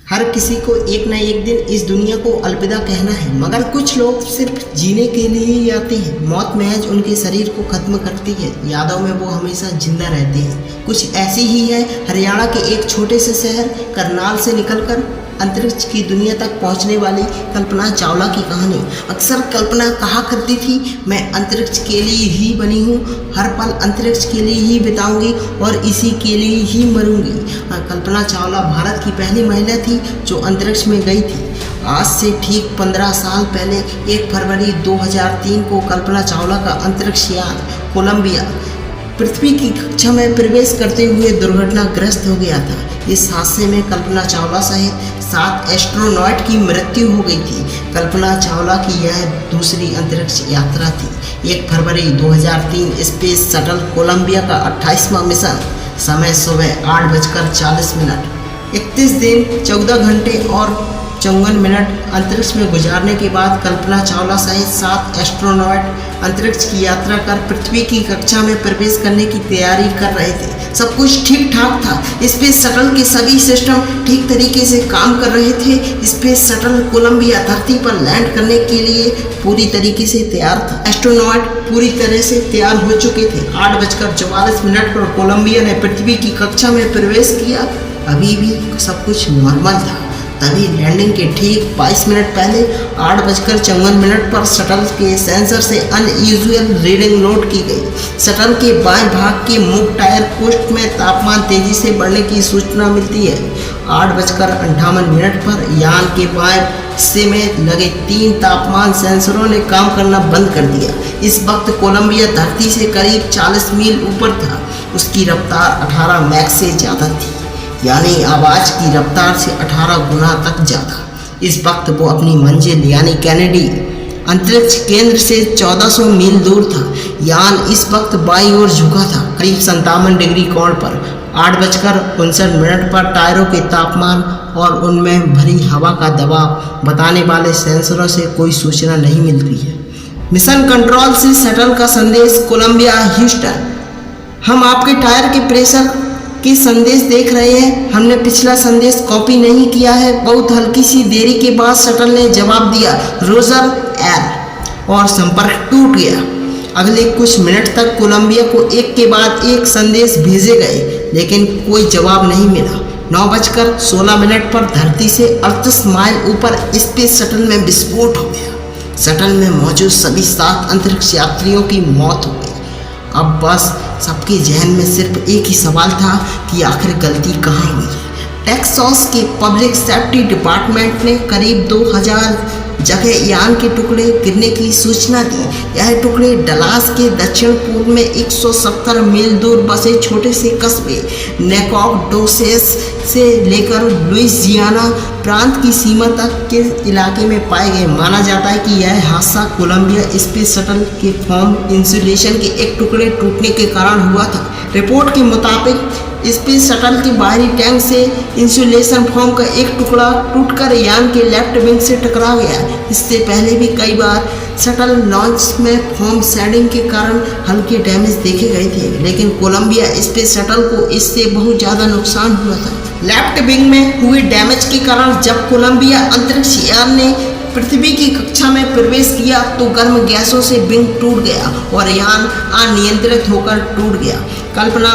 हर किसी को एक न एक दिन इस दुनिया को अलविदा कहना है, मगर कुछ लोग सिर्फ जीने के लिए ही आते हैं। मौत महज उनके शरीर को खत्म करती है, यादों में वो हमेशा जिंदा रहते हैं। कुछ ऐसी ही है हरियाणा के एक छोटे से शहर करनाल से निकलकर अंतरिक्ष की दुनिया तक पहुंचने वाली कल्पना चावला की कहानी। अक्सर कल्पना कहा करती थी, मैं अंतरिक्ष के लिए ही बनी हूँ, हर पल अंतरिक्ष के लिए ही बिताऊंगी और इसी के लिए ही मरूंगी। कल्पना चावला भारत की पहली महिला थी जो अंतरिक्ष में गई थी। आज से ठीक 15 साल पहले 1 फरवरी 2003 को कल्पना चावला का अंतरिक्ष यान कोलंबिया पृथ्वी की कक्षा में प्रवेश करते हुए दुर्घटनाग्रस्त हो गया था। इस हादसे में कल्पना चावला सहित 7 एस्ट्रोनॉट की मृत्यु हो गई थी। कल्पना चावला की यह दूसरी अंतरिक्ष यात्रा थी। 1 फरवरी 2003 स्पेस शटल कोलंबिया का 28वां मिशन, समय सुबह 8:40। 31 दिन 14 घंटे और 54 मिनट अंतरिक्ष में गुजारने के बाद कल्पना चावला सहित 7 एस्ट्रोनॉट अंतरिक्ष की यात्रा कर पृथ्वी की कक्षा में प्रवेश करने की तैयारी कर रहे थे। सब कुछ ठीक ठाक था। स्पेस शटल के सभी सिस्टम ठीक तरीके से काम कर रहे थे। स्पेस शटल कोलंबिया धरती पर लैंड करने के लिए पूरी तरीके से तैयार था। एस्ट्रोनॉट पूरी तरह से तैयार हो चुके थे। 8:44 पर कोलंबिया ने पृथ्वी की कक्षा में प्रवेश किया। अभी भी सब कुछ नॉर्मल था। तभी लैंडिंग के ठीक 22 मिनट पहले 8:54 पर शटल के सेंसर से अनयूजुअल रीडिंग नोट की गई। शटल के बाएं भाग के मुख्य टायर पोस्ट में तापमान तेजी से बढ़ने की सूचना मिलती है। 8:58 पर यान के बाएं हिस्से में लगे 3 तापमान सेंसरों ने काम करना बंद कर दिया। इस वक्त कोलंबिया धरती से करीब 40 मील ऊपर था। उसकी रफ्तार 18 मैक से ज़्यादा थी, यानी आवाज़ की रफ्तार से 18 गुना तक ज़्यादा। इस वक्त वो अपनी मंजिल यानी कैनेडी अंतरिक्ष केंद्र से 1400 मील दूर था। यान इस वक्त बाईं ओर झुका था, करीब 57 डिग्री कोण पर। 8:59 पर टायरों के तापमान और उनमें भरी हवा का दबाव बताने वाले सेंसरों से कोई सूचना नहीं मिलती है। मिशन कंट्रोल से शटल का संदेश, कोलंबिया ह्यूस्टन, हम आपके टायर के प्रेशर के संदेश देख रहे हैं। हमने पिछला संदेश कॉपी नहीं किया है। बहुत हल्की सी देरी के बाद शटल ने जवाब दिया, रोजर एल, और संपर्क टूट गया। अगले कुछ मिनट तक कोलंबिया को एक के बाद एक संदेश भेजे गए, लेकिन कोई जवाब नहीं मिला। 9:16 पर धरती से 38 माइल ऊपर स्पेस शटल में विस्फोट हो गया। शटल में मौजूद सभी 7 अंतरिक्ष यात्रियों की मौत हो गई। अब बस सबके जहन में सिर्फ एक ही सवाल था कि आखिर गलती कहाँ हुई है। टेक्सास के पब्लिक सेफ्टी डिपार्टमेंट ने करीब 2000 जगह यान के टुकड़े गिरने की सूचना दी। यह टुकड़े डलास के दक्षिण पूर्व में 170 मील दूर बसे छोटे से कस्बे नेकोडोसेस से लेकर लुइसियाना प्रांत की सीमा तक के इलाके में पाए गए। माना जाता है कि यह हादसा कोलंबिया स्पेस शटल के फोम इंसुलेशन के एक टुकड़े टूटने के कारण हुआ था। रिपोर्ट के मुताबिक स्पेस शटल के बाहरी टैंक से इंसुलेशन फोम का एक टुकड़ा टूटकर यान के लेफ्ट विंग से टकरा गया। इससे पहले भी कई बार शटल लॉन्च में फोम शेडिंग के कारण हल्के डैमेज देखे गए थे, लेकिन कोलंबिया स्पेस शटल को इससे बहुत ज़्यादा नुकसान हुआ था। लेफ्ट विंग में हुए डैमेज के कारण जब कोलंबिया अंतरिक्ष यान ने पृथ्वी की कक्षा में प्रवेश किया तो गर्म गैसों से विंग टूट गया और यान अनियंत्रित होकर टूट गया। कल्पना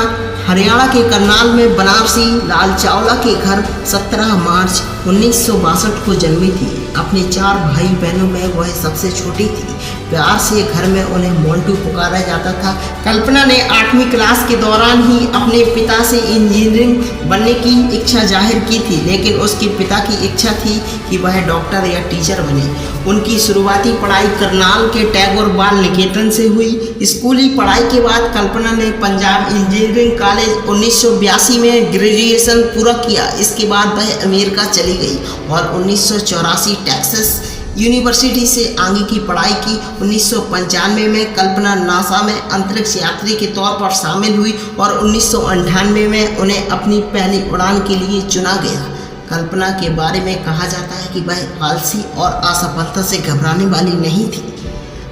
हरियाणा के करनाल में बनारसी लाल चावला के घर 17 मार्च 1962 को जन्मी थी। अपने 4 भाई बहनों में वह सबसे छोटी थी। प्यार से घर में उन्हें मोंटू पुकारा जाता था। कल्पना ने 8वीं क्लास के दौरान ही अपने पिता से इंजीनियरिंग बनने की इच्छा जाहिर की थी, लेकिन उसके पिता की इच्छा थी कि वह डॉक्टर या टीचर बने। उनकी शुरुआती पढ़ाई करनाल के टैगोर बाल निकेतन से हुई। स्कूली पढ़ाई के बाद कल्पना ने पंजाब इंजीनियरिंग कॉलेज 1982 में ग्रेजुएशन पूरा किया। इसके बाद वह अमेरिका चली गई और 1984 टेक्सास यूनिवर्सिटी से आगे की पढ़ाई की। 1995 में कल्पना नासा में अंतरिक्ष यात्री के तौर पर शामिल हुई और 1998 में उन्हें अपनी पहली उड़ान के लिए चुना गया। कल्पना के बारे में कहा जाता है कि वह आलसी और असफलता से घबराने वाली नहीं थी।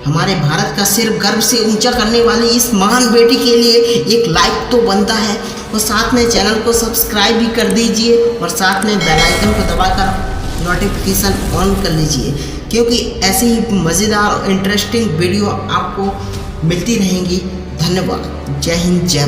हमारे भारत का सिर्फ गर्व से ऊंचा करने वाली इस महान बेटी के लिए एक लाइक तो बनता है। और साथ में चैनल को सब्सक्राइब भी कर दीजिए और साथ में बेल आइकन को दबाकर नोटिफिकेशन ऑन कर लीजिए, क्योंकि ऐसी ही मज़ेदार और इंटरेस्टिंग वीडियो आपको मिलती रहेंगी। धन्यवाद। जय हिंद, जय